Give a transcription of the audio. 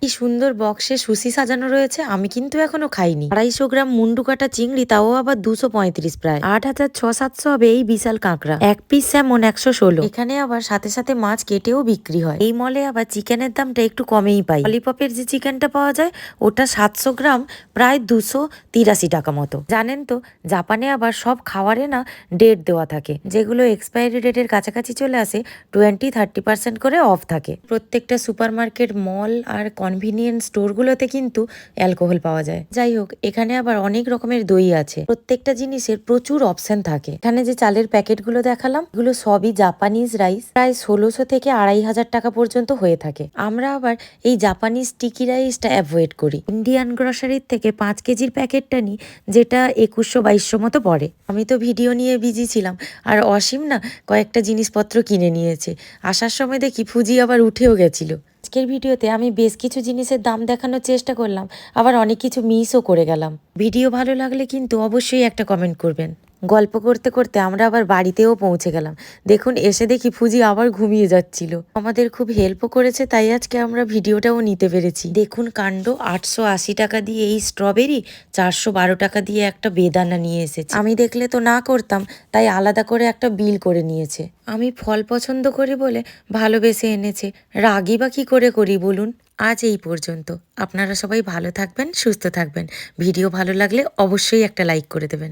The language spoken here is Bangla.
কি সুন্দর বক্সে সুশি সাজানো রয়েছে, আমি কিন্তু এখনো খাইনি। 250 গ্রাম মুন্ডু কাটা চিংড়ি, তাও আবার 235, প্রায় 8,600-700 হবে এই বিশাল কাঁকড়া। এক পিস স্যামন 116। এখানে আবার সাথে সাথে মাছ কেটেও বিক্রি হয়। এই মলে আবার চিকেনের দামটা একটু কমেই পাই। ললিপপের যে চিকেনটা পাওয়া যায় ওটা 700 গ্রাম, প্রায় 283 টাকা মতো। জানেন তো, জাপানে আবার সব খাবারে না ডেট দেওয়া থাকে, যেগুলো এক্সপায়ারি ডেটের কাছাকাছি চলে আসে 20-30% করে অফ থাকে। প্রত্যেকটা সুপারমার্কেট, মল আর কনভিনিয়েন্স স্টোরগুলোতে কিন্তু অ্যালকোহল পাওয়া যায়। যাই হোক, এখানে আবার অনেক রকমের দই আছে। প্রত্যেকটা জিনিসের প্রচুর অপশন থাকে। এখানে যে চালের প্যাকেটগুলো দেখালাম, এগুলো সবই জাপানিজ রাইস, প্রায় 1600 থেকে 2500 টাকা পর্যন্ত হয়ে থাকে। আমরা আবার এই জাপানিজ স্টিকি রাইসটা অ্যাভয়েড করি। ইন্ডিয়ান গ্রসারির থেকে 5 কেজির প্যাকেটটা নিই, যেটা 2100-2200 মতো পড়ে। আমি তো ভিডিও নিয়ে বিজি ছিলাম, আর অসীম না কয়েকটা জিনিসপত্র কিনে নিয়েছে। আসার সময় দেখি ফুজি আবার উঠেও গেছিল। আজকের ভিডিওতে আমি বেশ কিছু জিনিসের দাম দেখানোর চেষ্টা করলাম, আবার অনেক কিছু মিসও করে গেলাম। ভিডিও ভালো লাগলে কিন্তু অবশ্যই একটা কমেন্ট করবেন। গল্প করতে করতে আমরা আবার বাড়িতেও পৌঁছে গেলাম। দেখুন, এসে দেখি ফুজি আবার ঘুমিয়ে যাচ্ছিল। আমাদের খুব হেল্পও করেছে, তাই আজকে আমরা ভিডিওটাও নিতে পেরেছি। দেখুন কাণ্ড, 880 টাকা দিয়ে এই স্ট্রবেরি, 412 টাকা দিয়ে একটা বেদানা নিয়ে এসেছে। আমি দেখলে তো না করতাম, তাই আলাদা করে একটা বিল করে নিয়েছে। আমি ফল পছন্দ করি বলে ভালোবেসে এনেছে, রাগই বা কি করে করি বলুন। আজ এই পর্যন্ত। আপনারা সবাই ভালো থাকবেন, সুস্থ থাকবেন। ভিডিও ভালো লাগলে অবশ্যই একটা লাইক করে দেবেন।